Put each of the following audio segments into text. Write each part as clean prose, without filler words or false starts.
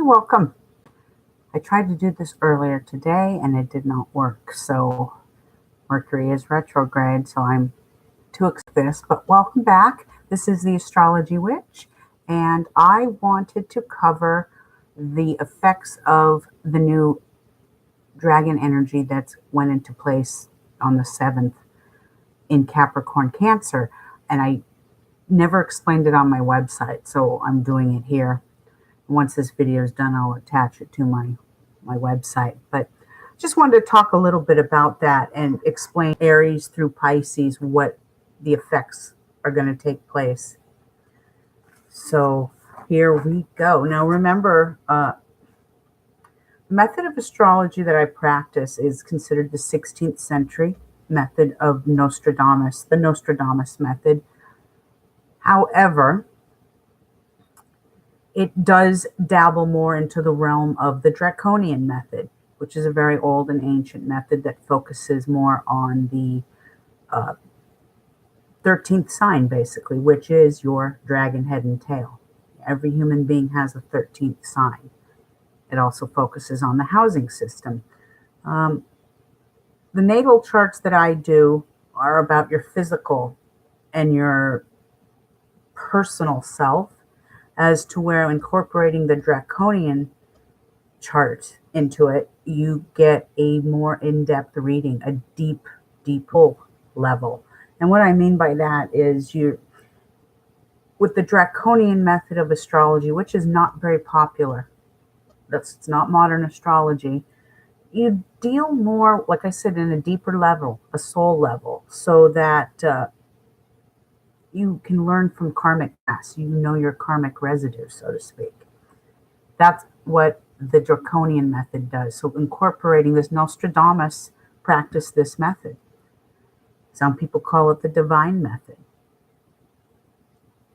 welcome. I tried to do this earlier today and it did not work. So Mercury is retrograde, so I'm too excited for this. But welcome back. This is the Astrology Witch, and I wanted to cover the effects of the new dragon energy that's went into place on the 7th in Capricorn Cancer. And I never explained it on my website, so I'm doing it here. Once this video is done, I'll attach it to my website. But just wanted to talk a little bit about that and explain Aries through Pisces, what the effects are going to take place. So here we go. Now remember, the method of astrology that I practice is considered the 16th century method of Nostradamus, the Nostradamus method. However, it does dabble more into the realm of the Draconian method, which is a very old and ancient method that focuses more on the 13th sign, basically, which is your dragon head and tail. Every human being has a 13th sign. It also focuses on the housing system. The natal charts that I do are about your physical and your personal self, as to where incorporating the Draconian chart into it, you get a more in-depth reading, a deep level. And what I mean by that is with the Draconian method of astrology, which is not very popular, it's not modern astrology, you deal more, like I said, in a deeper level, a soul level, so that you can learn from karmic past. You know your karmic residue, so to speak. That's what the Draconian method does. So incorporating this, Nostradamus practiced this method. Some people call it the divine method.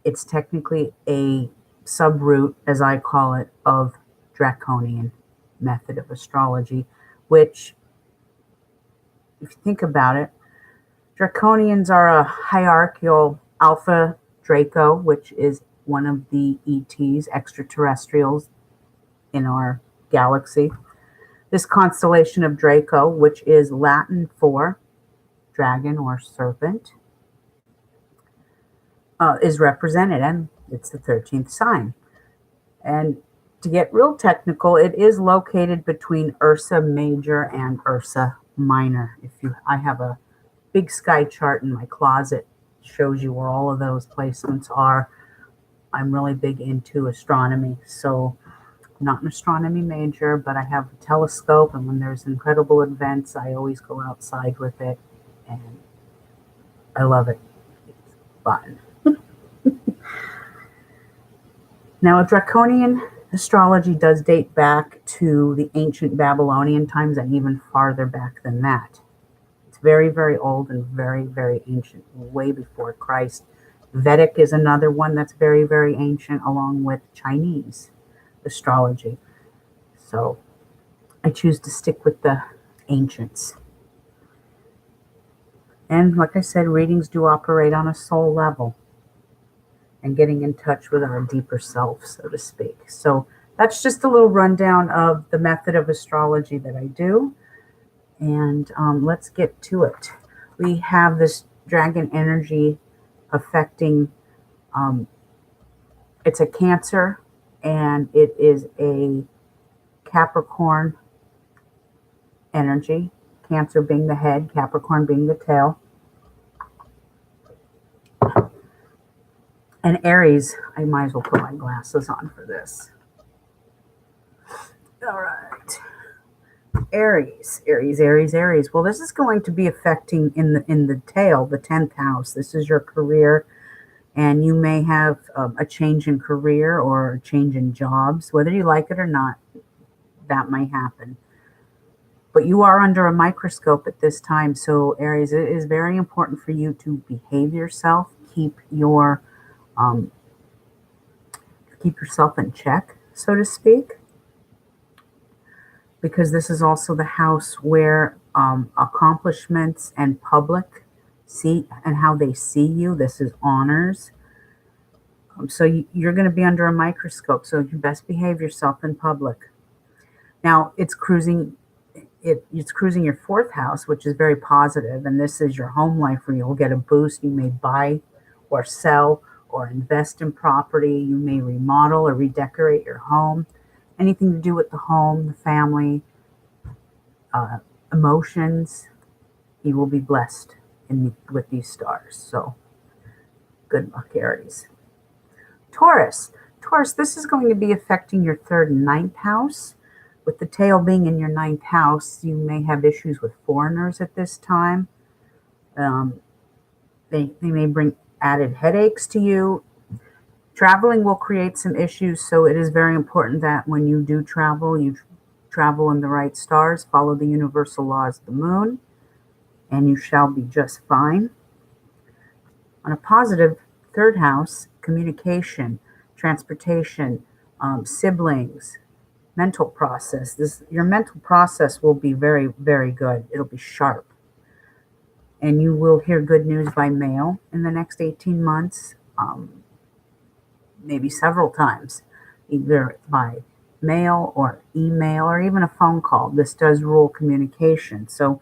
It's technically a subroot, as I call it, of Draconian method of astrology, which, if you think about it, Draconians are a hierarchical Alpha Draco, which is one of the ETs, extraterrestrials in our galaxy. This constellation of Draco, which is Latin for dragon or serpent, is represented, and it's the 13th sign. And to get real technical, it is located between Ursa Major and Ursa Minor. I have a big sky chart in my closet, shows you where all of those placements are. I'm really big into astronomy, so I'm not an astronomy major, but I have a telescope, and when there's incredible events, I always go outside with it, and I love it. It's fun. Now, Draconian astrology does date back to the ancient Babylonian times and even farther back than that. Very, very old and very, very ancient, way before Christ. Vedic is another one that's very, very ancient, along with Chinese astrology. So I choose to stick with the ancients. And like I said, readings do operate on a soul level and getting in touch with our deeper self, so to speak. So that's just a little rundown of the method of astrology that I do. And let's get to it. We have this dragon energy affecting, it's a Cancer, and it is a Capricorn energy. Cancer being the head, Capricorn being the tail. And Aries, I might as well put my glasses on for this. All right. Aries. Well, this is going to be affecting in the tail, the 10th house. This is your career, and you may have a change in career or a change in jobs, whether you like it or not. That may happen, but you are under a microscope at this time. So Aries, it is very important for you to behave yourself, keep yourself in check, so to speak. Because this is also the house where accomplishments and public see and how they see you. This is honors. So you're going to be under a microscope, so you best behave yourself in public. Now, it's cruising your fourth house, which is very positive, and this is your home life where you'll get a boost. You may buy or sell or invest in property. You may remodel or redecorate your home. Anything to do with the home, the family, emotions, you will be blessed with these stars. So good luck, Aries. Taurus, this is going to be affecting your third and ninth house. With the tail being in your ninth house, you may have issues with foreigners at this time. They may bring added headaches to you. Traveling will create some issues, so it is very important that when you do travel, you travel in the right stars, follow the universal laws of the moon, and you shall be just fine. On a positive third house, communication, transportation, siblings, mental process. Your mental process will be very, very good. It'll be sharp. And you will hear good news by mail in the next 18 months, maybe several times, either by mail or email or even a phone call. This does rule communication. So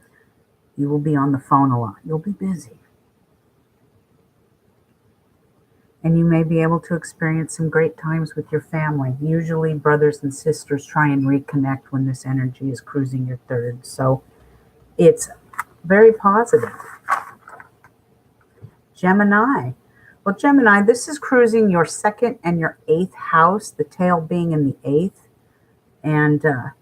you will be on the phone a lot. You'll be busy. And you may be able to experience some great times with your family. Usually brothers and sisters try and reconnect when this energy is cruising your third. So it's very positive. Gemini. Well, Gemini, this is cruising your second and your eighth house, the tail being in the eighth. And the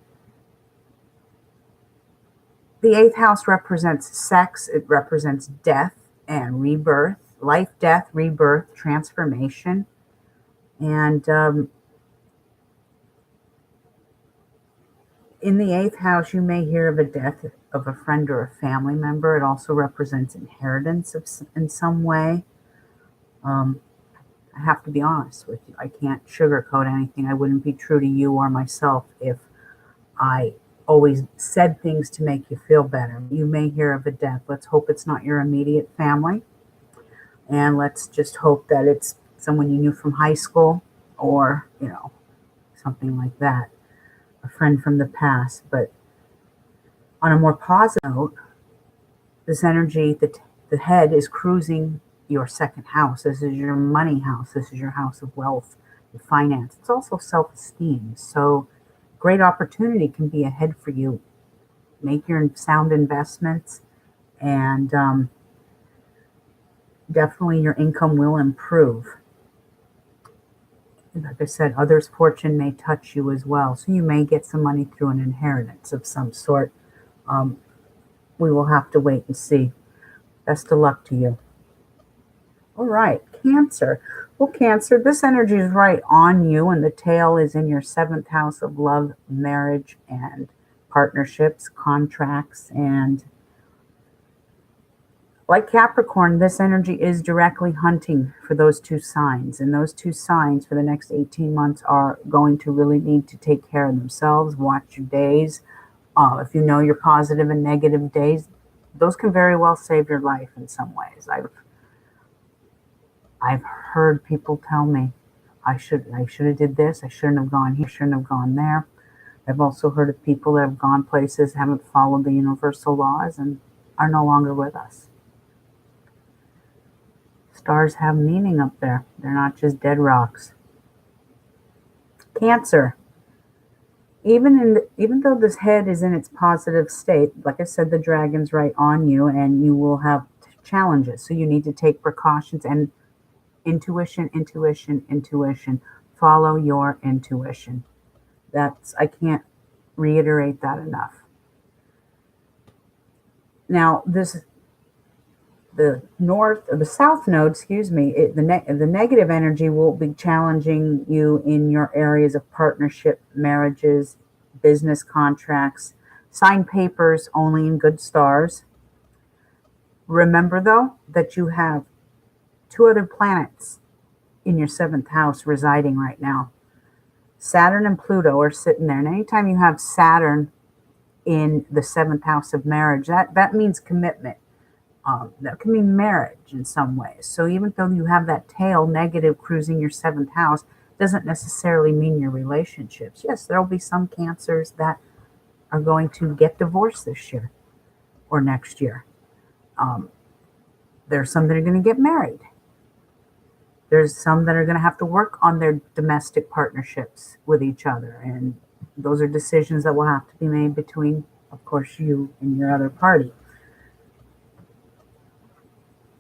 eighth house represents sex. It represents death and rebirth. Life, death, rebirth, transformation. And in the eighth house, you may hear of a death of a friend or a family member. It also represents inheritance in some way. I have to be honest with you. I can't sugarcoat anything. I wouldn't be true to you or myself if I always said things to make you feel better. You may hear of a death. Let's hope it's not your immediate family. And let's just hope that it's someone you knew from high school or, something like that, a friend from the past. But on a more positive note, this energy, the head is cruising your second house. This is your money house. This is your house of wealth and finance. It's also self-esteem. So great opportunity can be ahead for you. Make your sound investments and definitely your income will improve. Like I said, others' fortune may touch you as well. So you may get some money through an inheritance of some sort. We will have to wait and see. Best of luck to you. All right, Cancer. Well, Cancer, this energy is right on you, and the tail is in your seventh house of love, marriage, and partnerships, contracts, and like Capricorn, this energy is directly hunting for those two signs. And those two signs for the next 18 months are going to really need to take care of themselves. Watch your days. If you know your positive and negative days, those can very well save your life in some ways. I've heard people tell me, I should have did this. I shouldn't have gone here. Shouldn't have gone there. I've also heard of people that have gone places, haven't followed the universal laws, and are no longer with us. Stars have meaning up there. They're not just dead rocks. Cancer. Even though this head is in its positive state, like I said, the dragon's right on you, and you will have challenges. So you need to take precautions and intuition. Follow your intuition. I can't reiterate that enough. Now, the south node, the negative energy will be challenging you in your areas of partnership, marriages, business contracts. Sign papers only in good stars. Remember, though, that you have two other planets in your seventh house residing right now. Saturn and Pluto are sitting there. And anytime you have Saturn in the seventh house of marriage, that means commitment. That can be marriage in some ways. So even though you have that tail negative cruising your seventh house, doesn't necessarily mean your relationships. Yes, there'll be some cancers that are going to get divorced this year or next year. There's some that are going to get married. There's some that are going to have to work on their domestic partnerships with each other. And those are decisions that will have to be made between, of course, you and your other party.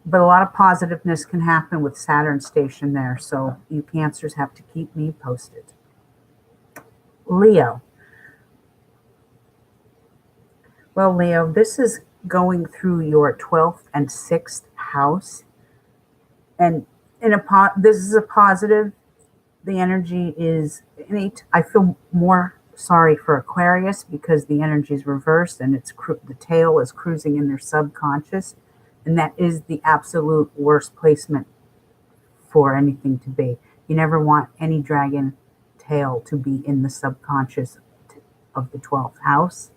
But a lot of positiveness can happen with Saturn stationed there. So you Cancers have to keep me posted. Leo. Well, Leo, this is going through your 12th and 6th house. And this is a positive. The energy is innate. I feel more sorry for Aquarius because the energy is reversed and the tail is cruising in their subconscious. And that is the absolute worst placement for anything to be. You never want any dragon tail to be in the subconscious of the 12th house.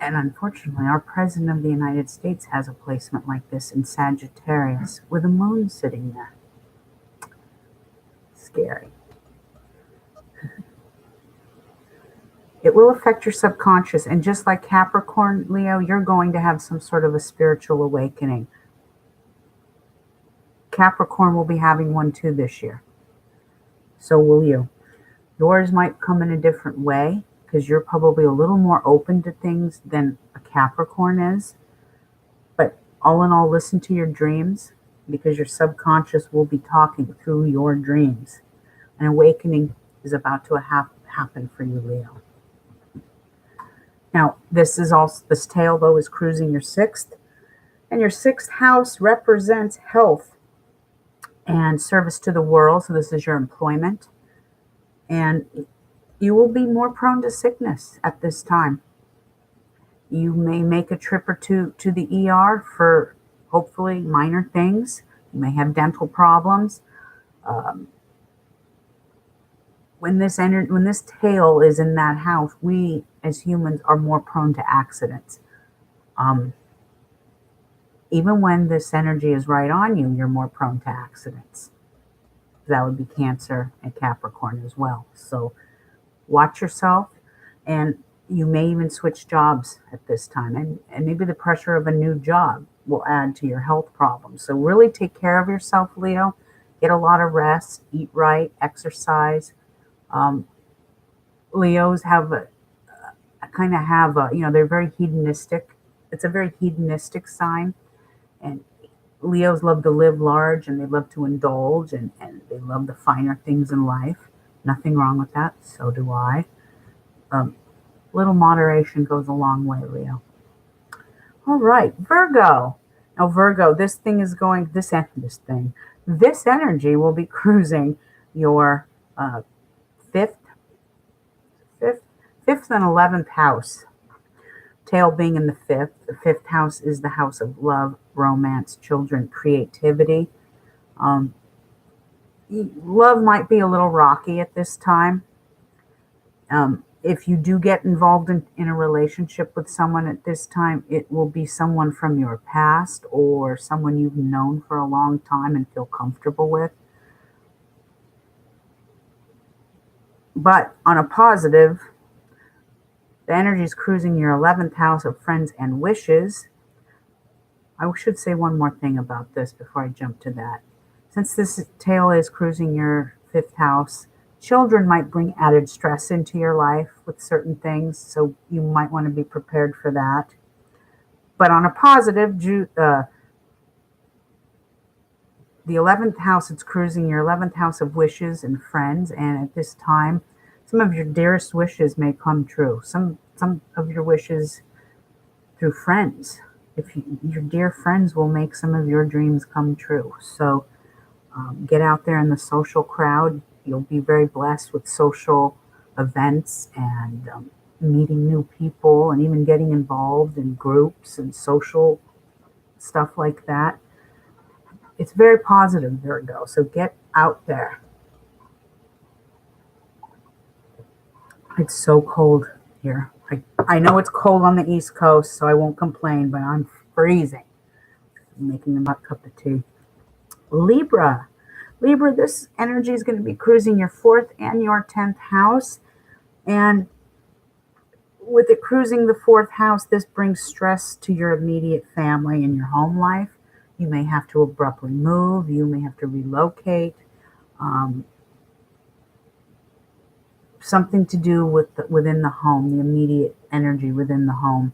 And unfortunately, our President of the United States has a placement like this in Sagittarius with a moon sitting there. Scary. It will affect your subconscious. And just like Capricorn, Leo, you're going to have some sort of a spiritual awakening. Capricorn will be having one too this year. So will you. Yours might come in a different way because you're probably a little more open to things than a Capricorn is. But all in all, listen to your dreams because your subconscious will be talking through your dreams. An awakening is about to happen for you, Leo. Now, this tail, though, is cruising your 6th. And your 6th house represents health and service to the world. So this is your employment. And you will be more prone to sickness at this time. You may make a trip or two to the ER for hopefully minor things. You may have dental problems. When this tail is in that house, we as humans are more prone to accidents. Even when this energy is right on you, you're more prone to accidents. That would be Cancer and Capricorn as well. So watch yourself, and you may even switch jobs at this time. And maybe the pressure of a new job will add to your health problems. So really take care of yourself, Leo. Get a lot of rest, eat right, exercise. Leos they're very hedonistic. It's a very hedonistic sign. And Leos love to live large and they love to indulge and they love the finer things in life. Nothing wrong with that. So do I. Little moderation goes a long way, Leo. All right, Virgo. Now, Virgo, this energy will be cruising your fifth and 11th house. Tail being in the 5th. The 5th house is the house of love, romance, children, creativity. Love might be a little rocky at this time. If you do get involved in a relationship with someone at this time, it will be someone from your past or someone you've known for a long time and feel comfortable with. But on a positive, the energy is cruising your 11th house of friends and wishes. I should say one more thing about this before I jump to that. Since this tail is cruising your 5th house, children might bring added stress into your life with certain things, so you might want to be prepared for that. But on a positive, the 11th house, it's cruising your 11th house of wishes and friends, and at this time, some of your dearest wishes may come true. Some of your wishes through friends. Your dear friends will make some of your dreams come true. So get out there in the social crowd. You'll be very blessed with social events and meeting new people and even getting involved in groups and social stuff like that. It's very positive, Virgo. So get out there. It's so cold here. I I know it's cold on the East Coast, so I won't complain, but I'm freezing. I'm making a hot cup of tea. Libra. Libra, this energy is going to be cruising your 4th and your 10th house. And with it cruising the 4th house, this brings stress to your immediate family and your home life. You may have to abruptly move. You may have to relocate. Something to do with within the home, the immediate energy within the home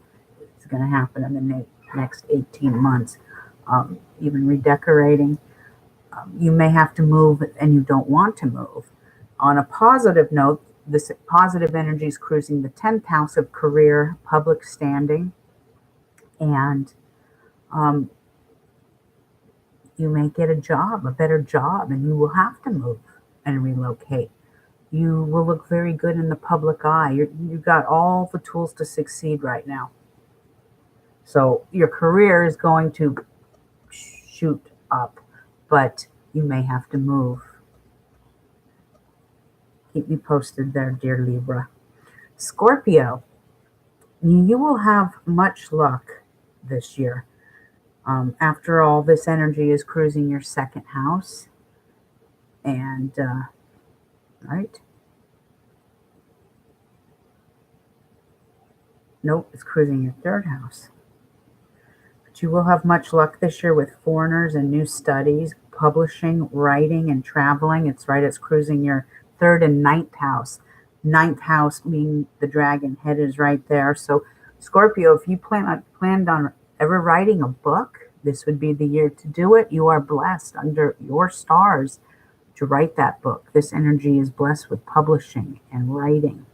is going to happen in the next 18 months. Even redecorating. You may have to move and you don't want to move. On a positive note, this positive energy is cruising the 10th house of career, public standing, and you may get a job, a better job, and you will have to move and relocate. You will look very good in the public eye. You've got all the tools to succeed right now. So your career is going to shoot up, but you may have to move. Keep me posted there, dear Libra. Scorpio, you will have much luck this year. After all, this energy is cruising your 2nd house. And, right? Nope, it's cruising your 3rd house. But you will have much luck this year with foreigners and new studies, publishing, writing, and traveling. It's cruising your 3rd and 9th house. 9th house meaning the dragon head is right there. So Scorpio, if you planned on ever writing a book, this would be the year to do it. You are blessed under your stars to write that book. This energy is blessed with publishing and writing.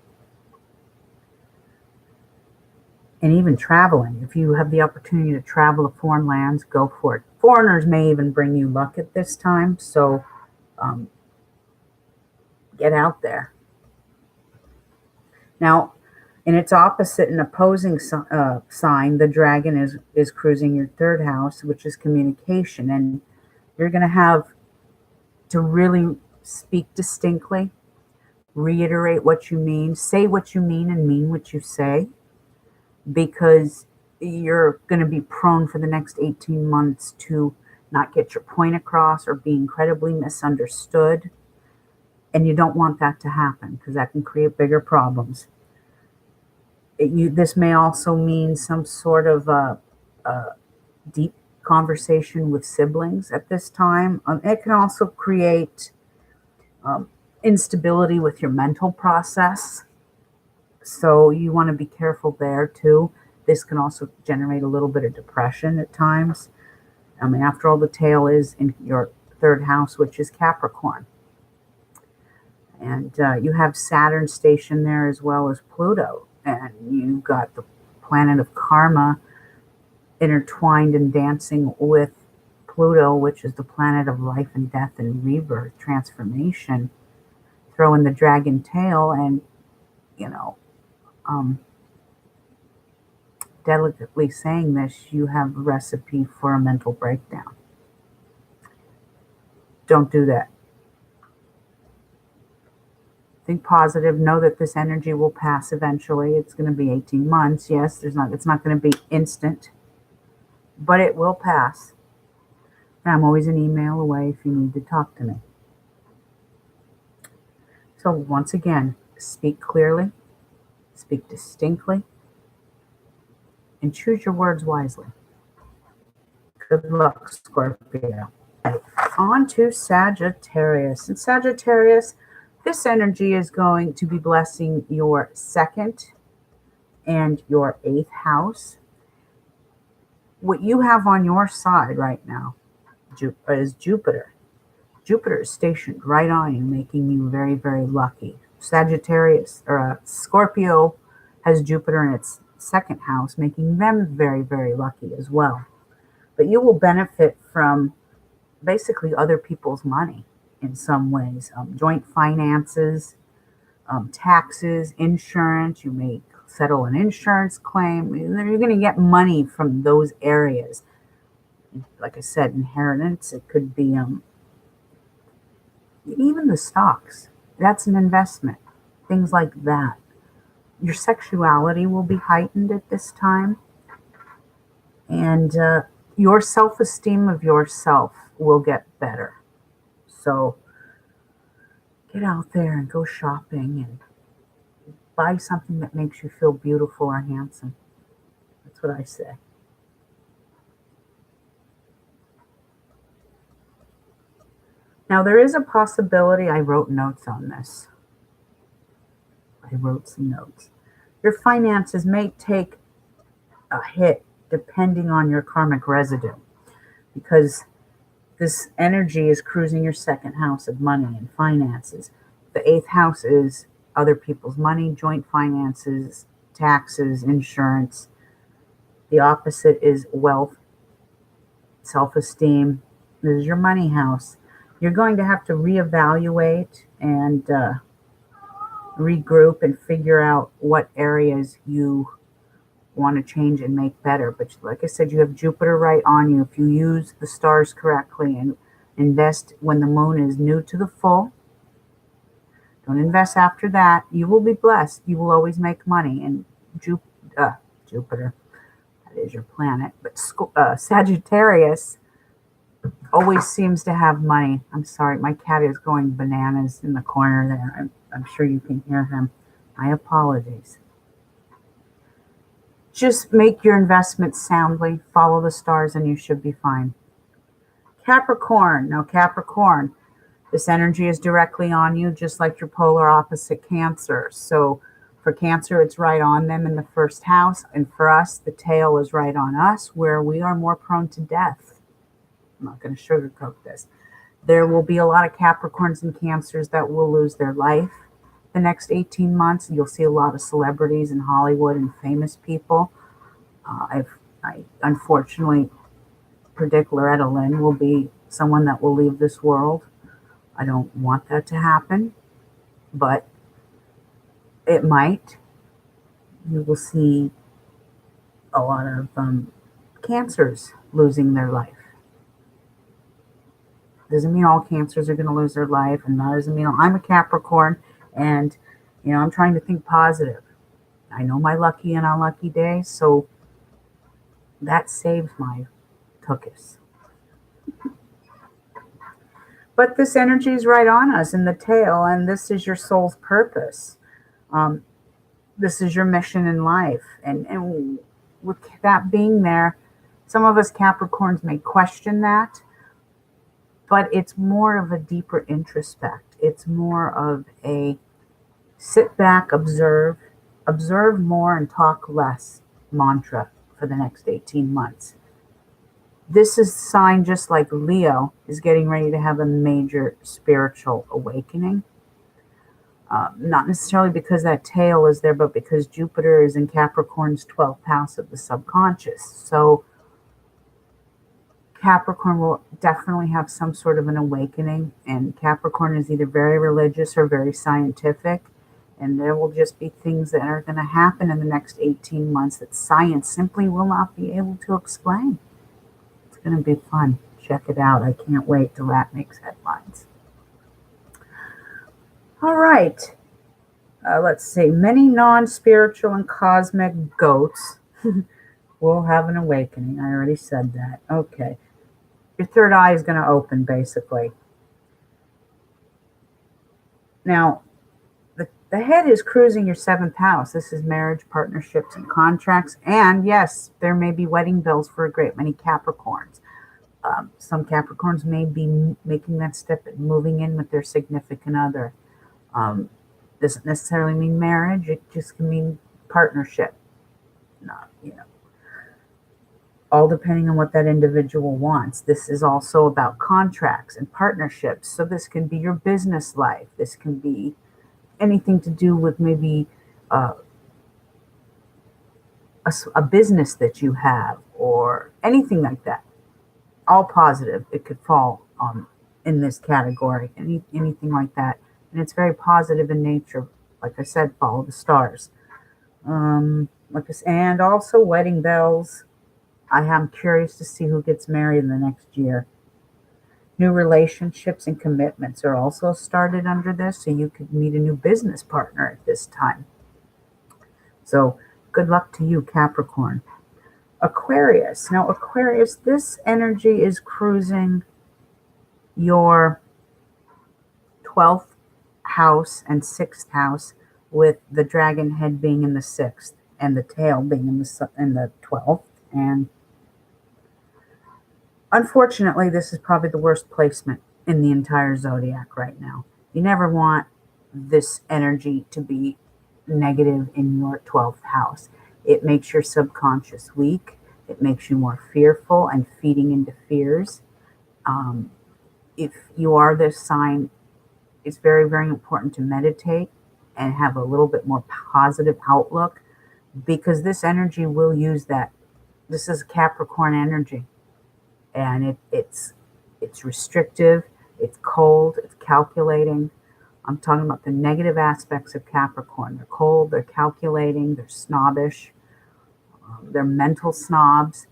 And even traveling. If you have the opportunity to travel to foreign lands, go for it. Foreigners may even bring you luck at this time. So get out there. Now, in its opposite and opposing sign, the dragon is cruising your 3rd house, which is communication. And you're going to have to really speak distinctly, reiterate what you mean, say what you mean, and mean what you say, because you're going to be prone for the next 18 months to not get your point across or be incredibly misunderstood. And you don't want that to happen because that can create bigger problems. This may also mean some sort of a deep conversation with siblings at this time. It can also create instability with your mental process. So you want to be careful there too. This can also generate a little bit of depression at times. After all, the tail is in your 3rd house, which is Capricorn. And you have Saturn stationed there as well as Pluto. And you've got the planet of karma intertwined and dancing with Pluto, which is the planet of life and death and rebirth, transformation. Throw in the dragon tail and, delicately saying this, you have a recipe for a mental breakdown. Don't do that. Think positive. Know that this energy will pass eventually. It's going to be 18 months. Yes, it's not going to be instant, but it will pass. And I'm always an email away if you need to talk to me. So once again, speak clearly, speak distinctly, and choose your words wisely. Good luck, Scorpio. On to Sagittarius. And Sagittarius, this energy is going to be blessing your 2nd and your 8th house. What you have on your side right now is Jupiter. Jupiter is stationed right on you, making you very, very lucky. Sagittarius, or Scorpio, has Jupiter in its 2nd house, making them very, very lucky as well. But you will benefit from basically other people's money in some ways. Joint finances, taxes, insurance. You may settle an insurance claim. You're going to get money from those areas. Like I said, inheritance. It could be even the stocks. That's an investment. Things like that. Your sexuality will be heightened at this time, and your self-esteem of yourself will get better. So get out there and go shopping and buy something that makes you feel beautiful or handsome. That's what I say. Now, there is a possibility, I wrote notes on this. I wrote some notes. Your finances may take a hit depending on your karmic residue, because this energy is cruising your second house of money and finances. The eighth house is other people's money, joint finances, taxes, insurance. The opposite is wealth, self-esteem. This is your money house. You're going to have to reevaluate and regroup and figure out what areas you want to change and make better. But like I said, you have Jupiter right on you. If you use the stars correctly and invest when the moon is new to the full, don't invest after that, you will be blessed. You will always make money. And Jupiter, that is your planet. But Sagittarius always seems to have money. I'm sorry, my cat is going bananas in the corner there. I'm sure you can hear him. My apologies. Just make your investments soundly, follow the stars, and you should be fine. Capricorn. Now, Capricorn, this energy is directly on you, just like your polar opposite Cancer. So for Cancer, it's right on them in the first house. And for us, the tail is right on us, where we are more prone to death. I'm not going to sugarcoat this. There will be a lot of Capricorns and Cancers that will lose their life the next 18 months. You'll see a lot of celebrities in Hollywood and famous people. I unfortunately predict Loretta Lynn will be someone that will leave this world. I don't want that to happen, but it might. You will see a lot of Cancers losing their life. Doesn't mean all Cancers are going to lose their life, and that doesn't mean I'm a Capricorn, and I'm trying to think positive. I know my lucky and unlucky days, so that saves my tuchus. But this energy is right on us in the tail, and this is your soul's purpose. This is your mission in life. And with that being there, some of us Capricorns may question that, but it's more of a deeper introspect. It's more of a sit back, observe more and talk less mantra for the next 18 months. This is a sign, just like Leo is getting ready to have a major spiritual awakening. Not necessarily because that tail is there, but because Jupiter is in Capricorn's 12th house of the subconscious. So Capricorn will definitely have some sort of an awakening, and Capricorn is either very religious or very scientific, and there will just be things that are going to happen in the next 18 months that science simply will not be able to explain. It's going to be fun. Check it out. I can't wait till that makes headlines. All right. Let's see. Many non-spiritual and cosmic goats will have an awakening. I already said that. Okay. Your third eye is going to open, basically. Now, the head is cruising your seventh house. This is marriage, partnerships, and contracts. And yes, there may be wedding bells for a great many Capricorns. Some Capricorns may be making that step and moving in with their significant other. Doesn't necessarily mean marriage. It just can mean partnership. Not, all depending on what that individual wants. This is also about contracts and partnerships. So this can be your business life. This can be anything to do with maybe a business that you have or anything like that. All positive. It could fall in this category, anything like that. And it's very positive in nature. Like I said, follow the stars. And also wedding bells. I am curious to see who gets married in the next year. New relationships and commitments are also started under this, so you could meet a new business partner at this time. So good luck to you, Capricorn. Aquarius. Now, Aquarius, this energy is cruising your 12th house and 6th house, with the dragon head being in the 6th and the tail being in the 12th. And unfortunately, this is probably the worst placement in the entire zodiac right now. You never want this energy to be negative in your 12th house. It makes your subconscious weak. It makes you more fearful and feeding into fears. If you are this sign, it's very, very important to meditate and have a little bit more positive outlook, because this energy will use that. This is Capricorn energy, and it's restrictive, it's cold, it's calculating. I'm talking about the negative aspects of Capricorn. They're cold, they're calculating, they're snobbish, they're mental snobs.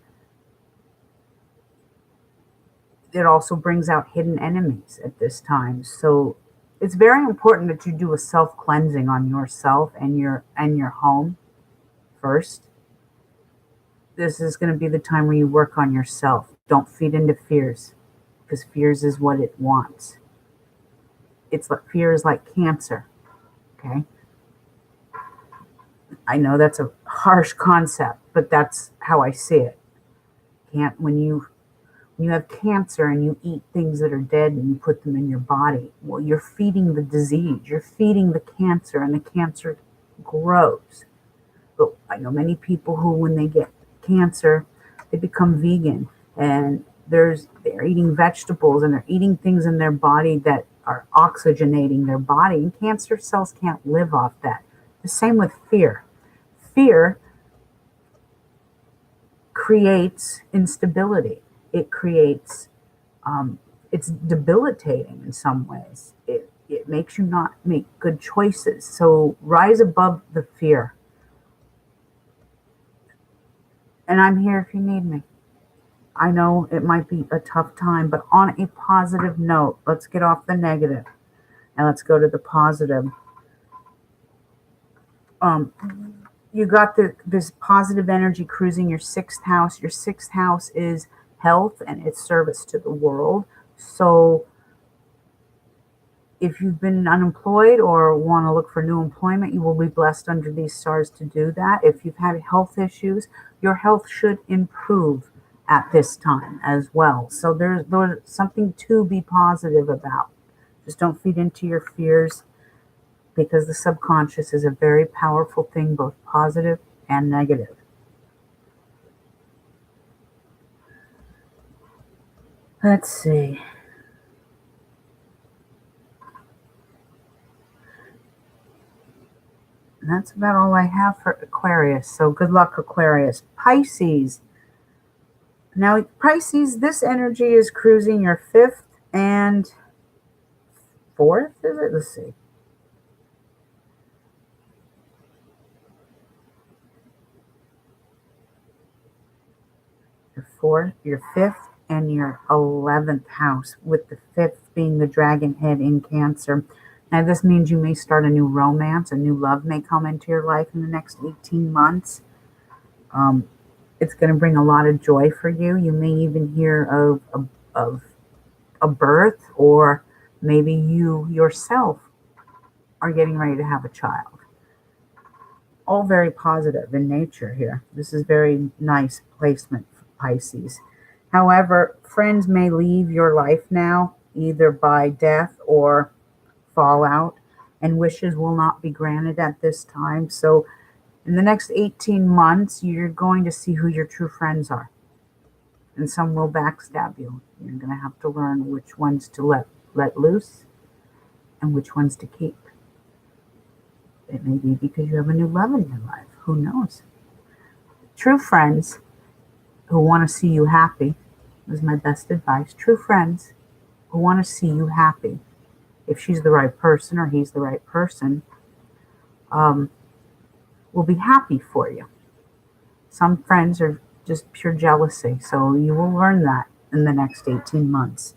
It also brings out hidden enemies at this time. So it's very important that you do a self-cleansing on yourself and your home first. This is going to be the time where you work on yourself. Don't feed into fears, because fears is what it wants. It's like fear is like cancer. Okay. I know that's a harsh concept, but that's how I see it. When you have cancer and you eat things that are dead and you put them in your body, well, you're feeding the disease, you're feeding the cancer, and the cancer grows. But I know many people who, when they get cancer, they become vegan, and they're eating vegetables, and they're eating things in their body that are oxygenating their body, and cancer cells can't live off that. The same with fear. Fear creates instability. It creates, it's debilitating in some ways. It makes you not make good choices. So rise above the fear. And I'm here if you need me. I know it might be a tough time, but on a positive note, let's get off the negative and let's go to the positive. You got this positive energy cruising your 6th house. Your 6th house is health and its service to the world. So if you've been unemployed or want to look for new employment, you will be blessed under these stars to do that. If you've had health issues, your health should improve at this time as well. So there's something to be positive about. Just don't feed into your fears, because the subconscious is a very powerful thing, both positive and negative. Let's see. And that's about all I have for Aquarius. So good luck, Aquarius. Pisces. Now, Pisces, this energy is cruising your 5th and 4th, is it? Let's see. Your 5th and your 11th house, with the 5th being the dragon head in Cancer. Now, this means you may start a new romance, a new love may come into your life in the next 18 months. It's going to bring a lot of joy for you. You may even hear of a birth, or maybe you yourself are getting ready to have a child. All very positive in nature here. This is very nice placement for Pisces. However, friends may leave your life now, either by death or fallout, and wishes will not be granted at this time. So in the next 18 months, you're going to see who your true friends are. And some will backstab you. You're going to have to learn which ones to let loose and which ones to keep. It may be because you have a new love in your life. Who knows? True friends who want to see you happy is my best advice. True friends who want to see you happy, if she's the right person or he's the right person, will be happy for you. Some friends are just pure jealousy, so you will learn that in the next 18 months.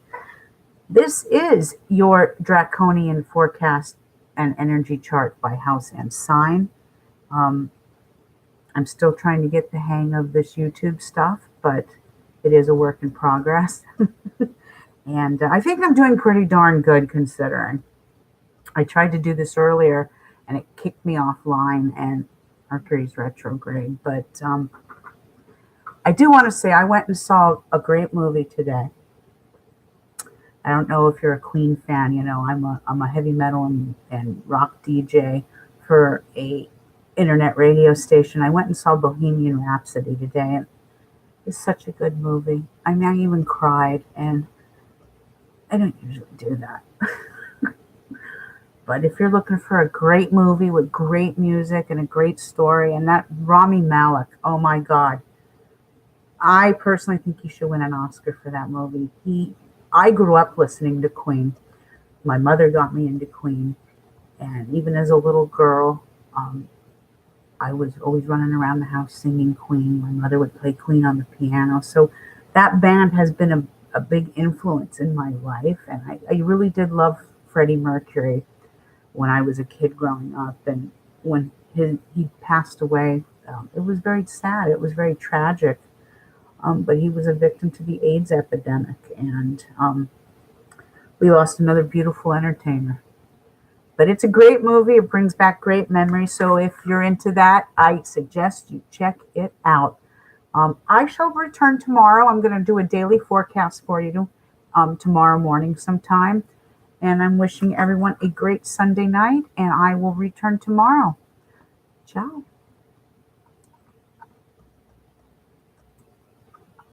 This is your draconian forecast and energy chart by house and sign. I'm still trying to get the hang of this YouTube stuff, but it is a work in progress. And I think I'm doing pretty darn good considering. I tried to do this earlier and it kicked me offline and Mercury's retrograde. But I do want to say I went and saw a great movie today. I don't know if you're a Queen fan. You know, I'm a heavy metal and rock DJ for a internet radio station. I went and saw Bohemian Rhapsody today, and it's such a good movie. I mean, I even cried, and I don't usually do that. But if you're looking for a great movie with great music and a great story, and that Rami Malek, oh my God, I personally think he should win an Oscar for that movie. I grew up listening to Queen. My mother got me into Queen, and even as a little girl, I was always running around the house singing Queen. My mother would play Queen on the piano, so that band has been a big influence in my life, and I really did love Freddie Mercury when I was a kid growing up, and when he passed away, it was very sad. It was very tragic. But he was a victim to the AIDS epidemic, and we lost another beautiful entertainer. But it's a great movie. It brings back great memories. So if you're into that, I suggest you check it out. I shall return tomorrow. I'm going to do a daily forecast for you tomorrow morning sometime. And I'm wishing everyone a great Sunday night, and I will return tomorrow. Ciao.